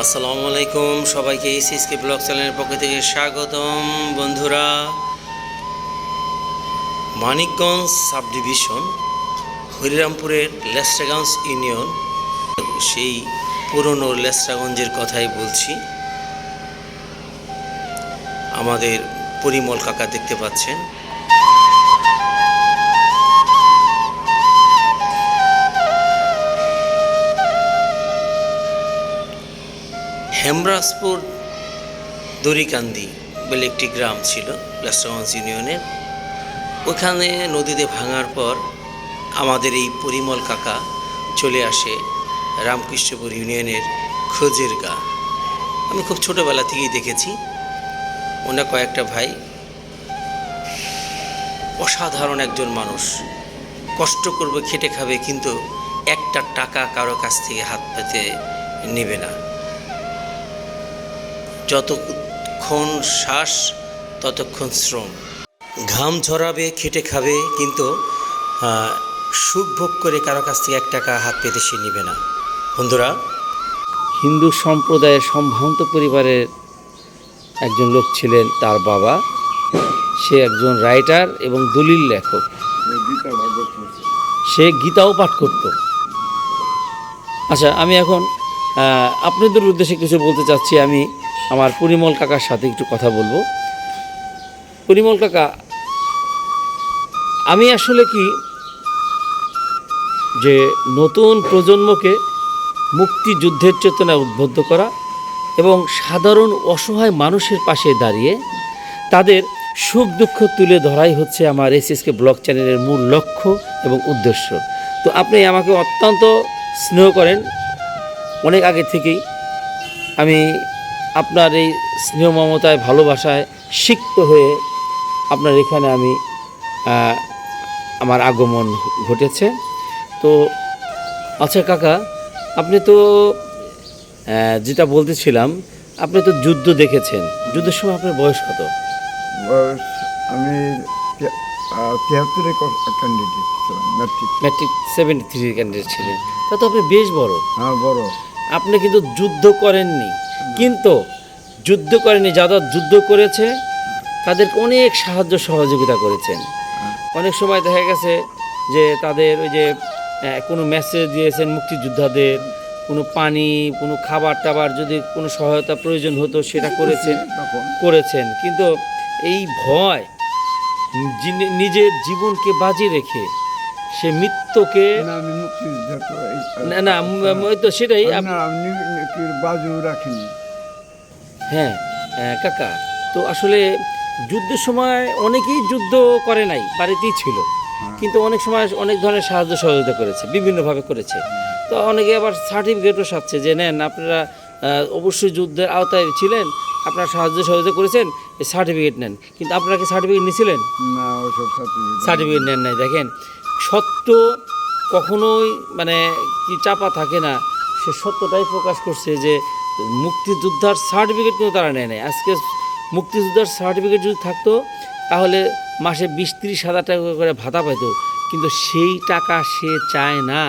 আসসালামু আলাইকুম সবাইকে এসএসকে ব্লগ চ্যানেলের পক্ষ থেকে স্বাগতম। বন্ধুরা, মানিকগঞ্জ সাব ডিভিশন হরিরামপুরের লেসরাগঞ্জ ইউনিয়ন, সেই পুরনো লেসরাগঞ্জের কথাই বলছি। আমাদের পরিমল কাকা দেখতে পাচ্ছেন। হেমরাজপুর দড়িকান্দি বলে একটি গ্রাম ছিল লেসরাগঞ্জ ইউনিয়নের। ওখানে নদীতে ভাঙার পর আমাদের এই পরিমল কাকা চলে আসে রামকৃষ্ণপুর ইউনিয়নের খোঁজের গা। আমি খুব ছোটোবেলা থেকেই দেখেছি ওনা কয়েকটা ভাই, অসাধারণ একজন মানুষ। কষ্ট করবে, খেটে খাবে, কিন্তু একটা টাকা কারো কাছ থেকে হাত পেতে নেবে না। যতক্ষণ শ্বাস ততক্ষণ শ্রম, ঘাম ঝরাবে, খেটে খাবে, কিন্তু সুখ ভোগ করে কারো কাছ থেকে এক টাকা হাত পেতে সে নেবে না। বন্ধুরা, হিন্দু সম্প্রদায়ের সম্ভ্রান্ত পরিবারের একজন লোক ছিলেন তার বাবা। সে একজন রাইটার এবং দলিল লেখক। সে গীতাও পাঠ করত। আচ্ছা, আমি এখন আপনাদের উদ্দেশ্যে কিছু বলতে চাচ্ছি। আমি আমার পরিমল কাকার সাথে একটু কথা বলবো। পরিমল কাকা, আমি আসলে কি যে নতুন প্রজন্মকে মুক্তিযুদ্ধের চেতনায় উদ্বুদ্ধ করা এবং সাধারণ অসহায় মানুষের পাশে দাঁড়িয়ে তাদের সুখ দুঃখ তুলে ধরাই হচ্ছে আমার এসএসকে ব্লগ চ্যানেলের মূল লক্ষ্য এবং উদ্দেশ্য। তো আপনি আমাকে অত্যন্ত স্নেহ করেন অনেক আগে থেকেই। আমি আপনার এই স্নেহ মমতায় ভালোবাসায় সিক্ত হয়ে আপনার এখানে আমি আমার আগমন ঘটেছে। তো আচ্ছা কাকা, আপনি তো যেটা বলতেছিলাম, আপনি তো যুদ্ধ দেখেছেন। যুদ্ধের সময় আপনার বয়স কত? বয়স আমি 73 ক্যান্ডিডেট ছিলাম, ম্যাট্রিক 73 ক্যান্ডিডেট ছিলেন। তা তো আপনি বেশ বড়। হ্যাঁ, বড়। আপনি কিন্তু যুদ্ধ করেননি, কিন্তু যুদ্ধ করেনি যারা যুদ্ধ করেছে তাদেরকে অনেক সাহায্য সহযোগিতা করেছেন। অনেক সময় দেখা গেছে যে তাদের ওই যে কোনো মেসেজ দিয়েছেন মুক্তিযোদ্ধাদের, কোনো পানি, কোনো খাবার টাবার যদি কোনো সহায়তা প্রয়োজন হতো সেটা করেছেন। কিন্তু এই ভয়, নিজের জীবনকে বাজি রেখে সে মৃত্যুকে না তো সেটাই বাজু রাখিনি। হ্যাঁ কাকা, তো আসলে যুদ্ধের সময় অনেকেই যুদ্ধ করে নাই, বাড়িতেই ছিল, কিন্তু অনেক সময় অনেক ধরনের সাহায্য সহযোগিতা করেছে, বিভিন্নভাবে করেছে। তো অনেকে আবার সার্টিফিকেটও সাথে যে নেন আপনারা অবশ্যই যুদ্ধের আওতায় ছিলেন, আপনারা সাহায্য সহযোগিতা করেছেন, এই সার্টিফিকেট নেন। কিন্তু আপনারা কি সার্টিফিকেট নিয়েছিলেন? না, ওসব সার্টিফিকেট নেন নাই। দেখেন, সত্য কখনোই মানে কি চাপা থাকে না। সে সত্যটাই প্রকাশ করছে যে মুক্তিযোদ্ধার সার্টিফিকেট কিন্তু তারা নেয় নাই। আজকে মুক্তিযোদ্ধার সার্টিফিকেট যদি থাকতো তাহলে মাসে 20-30 হাজার টাকা করে ভাতা পাইত, কিন্তু সেই টাকা সে চায় না।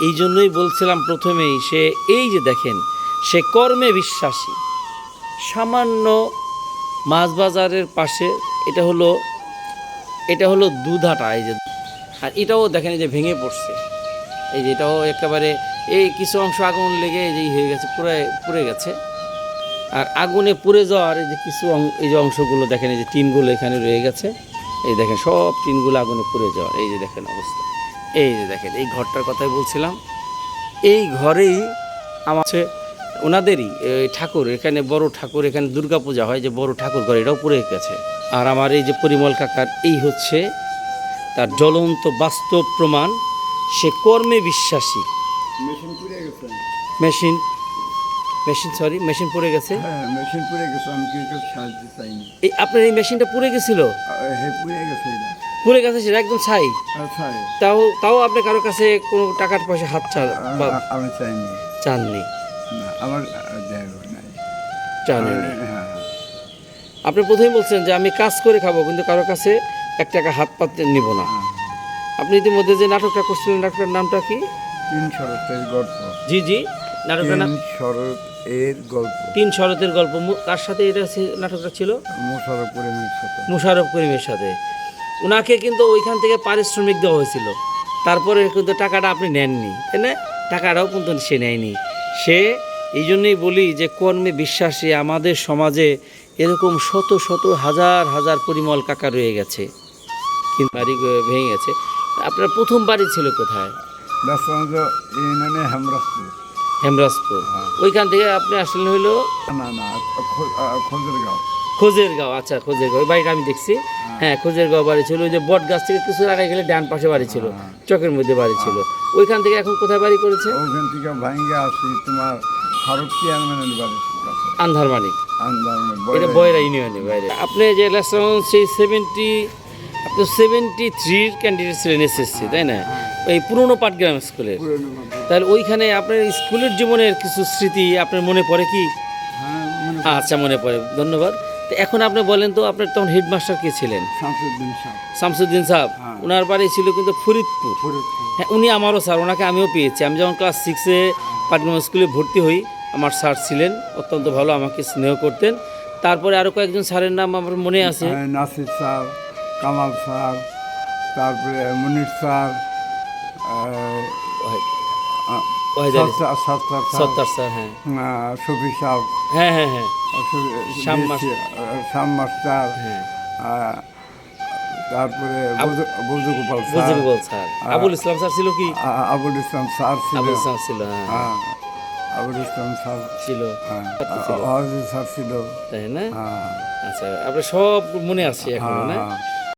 এই জন্যই বলছিলাম প্রথমেই, সে এই যে দেখেন, সে কর্মে বিশ্বাসী। সামান্য মাছ বাজারের পাশে এটা হলো দুধাটা, এই যে, আর এটাও দেখেন এই যে ভেঙে পড়ছে। এই যে এটাও একেবারে এই কিছু অংশ আগুন লেগে এই যে হয়ে গেছে, পুড়ে গেছে। আর আগুনে পুড়ে যাওয়ার এই যে কিছু এই যে অংশগুলো দেখেন, এই যে টিনগুলো এখানে রয়ে গেছে, এই দেখেন সব টিনগুলো আগুনে পুড়ে যাওয়ার এই যে দেখেন অবস্থা। এই যে দেখেন, এই ঘরটার কথাই বলছিলাম। এই ঘরেই আমার ওনাদেরই ঠাকুর, এখানে বড় ঠাকুর, এখানে দুর্গা পূজা হয়, যে বড় ঠাকুর ঘর, এটাও পুড়ে গেছে। আর আমার এই যে পরিমল কাকার, এই হচ্ছে তার জ্বলন্ত বাস্তব প্রমাণ। সে কর্মে বিশ্বাসী। মেশিন পুড়ে গেছে। হ্যাঁ, মেশিন পুড়ে গেছে। আমি কেউ সাহায্য চাইনি। এই আপনার এই মেশিনটা পুড়ে গেছিল? হ্যাঁ, পুড়ে গেছে, সেটা একদম ছাই। তাও আপনি কারো কাছে কোনো টাকার পয়সা হাত আমি চাইনি। চাননি? আমার চাননি। আপনি প্রথমেই বলছেন যে আমি কাজ করে খাবো, কিন্তু কারো কাছে 1 টাকা হাত পাতে নিব না। আপনি ইতিমধ্যে যে নাটকটা করছিলেন, নাটকটার নামটা কি? 3 শরতের গল্প। জি, নাটকটার নাম তিন শরৎ এর গল্প। তিন শরতের গল্প। কার সাথে এটা নাটকটা ছিল? মোশাররফ করিমের সাথে। মুশাররফ করিমের সাথে। ওনাকে কিন্তু ওইখান থেকে পারিশ্রমিক দেওয়া হয়েছিল, তারপরে কিন্তু টাকাটা আপনি নেননি, তাই না? টাকাটাও কিন্তু সে নেয়নি। সে এই জন্যই বলি যে কর্মে বিশ্বাসী আমাদের সমাজে এরকম শত শত হাজার হাজার পরিমল কাকা রয়ে গেছে, কিন্তু বাড়ি ভেঙে গেছে। আপনার প্রথম বাড়ি ছিল কোথায়? দাসগঞ্জ ইউনিয়নে হেমরাজপুর। হেমরাজপুর। ওইখান থেকে আপনি আসলেন হইলো না না, খোঁজের গাঁও। খোঁজের গাঁও। আচ্ছা, খোঁজের গাঁও, ওই বাড়িটা আমি দেখছি। হ্যাঁ, খোঁজের গাঁও বাড়ি ছিল। ওই যে বট গাছ থেকে কিছু আগে গেলে ডান পাশে বাড়ি ছিল, চকের মধ্যে বাড়ি ছিল। ওইখান থেকে এখন কোথায় বাড়ি করেছে? ওখান থেকে ভাঙ্গে আসি তোমার ফারুক চেয়ারম্যানের বাড়ির কাছে, আন্ধারমানিক। আন্দারমের এটা বয়রা ইউনিয়নে বাইরে। আপনি যে লাস্ট সেই 73 ক্যান্ডিডেট ছিলেন এসএসসি, তাই না? এই পুরনো পাটগ্রাম স্কুলের। তাহলে ওইখানে আপনার স্কুলের জীবনের কিছু স্মৃতি আপনার মনে পড়ে কি? হ্যাঁ, আচ্ছা, মনে পড়ে, ধন্যবাদ। তো এখন আপনি বলেন তো, আপনার তখন হেডমাস্টার কে ছিলেন? শামসুদ্দিন সাহেব। শামসুদ্দিন সাহেব। হ্যাঁ। ওনার বাড়ি ছিল কিন্তু ফরিদপুর। ফরিদপুর। হ্যাঁ, উনি আমারও স্যার, ওনাকে আমিও পেয়েছি। আমি যখন ক্লাস 6-এ পাটগ্রাম স্কুলে ভর্তি হই, আমার স্যার ছিলেন, অত্যন্ত ভালো, আমাকে স্নেহ করতেন। তারপরে আরও কয়েকজন স্যারের নাম আমার মনে আছে। নাসির স্যার, কামাল স্যার, তারপরে মনির স্যার, ওয়াহিদ আলী, সত্তার সত্তার স্যার। হ্যাঁ শফি সাহেব, হ্যাঁ হ্যাঁ হ্যাঁ শ্যাম শ্যাম মাস্টার, হ্যাঁ তারপরে বজুগোপাল স্যার, বজরুল স্যার, আবুল ইসলাম স্যার ছিল কি? আবুল ইসলাম স্যার ছিল। আবুল ইসলাম ছিল, হ্যাঁ হ্যাঁ, আবুল ইসলাম স্যার ছিল, হ্যাঁ, ছিল, ওয়াহিদ স্যার ছিল। তাই না? হ্যাঁ, আচ্ছা, আপনার সব মনে আছে এখন, না? হ্যাঁ।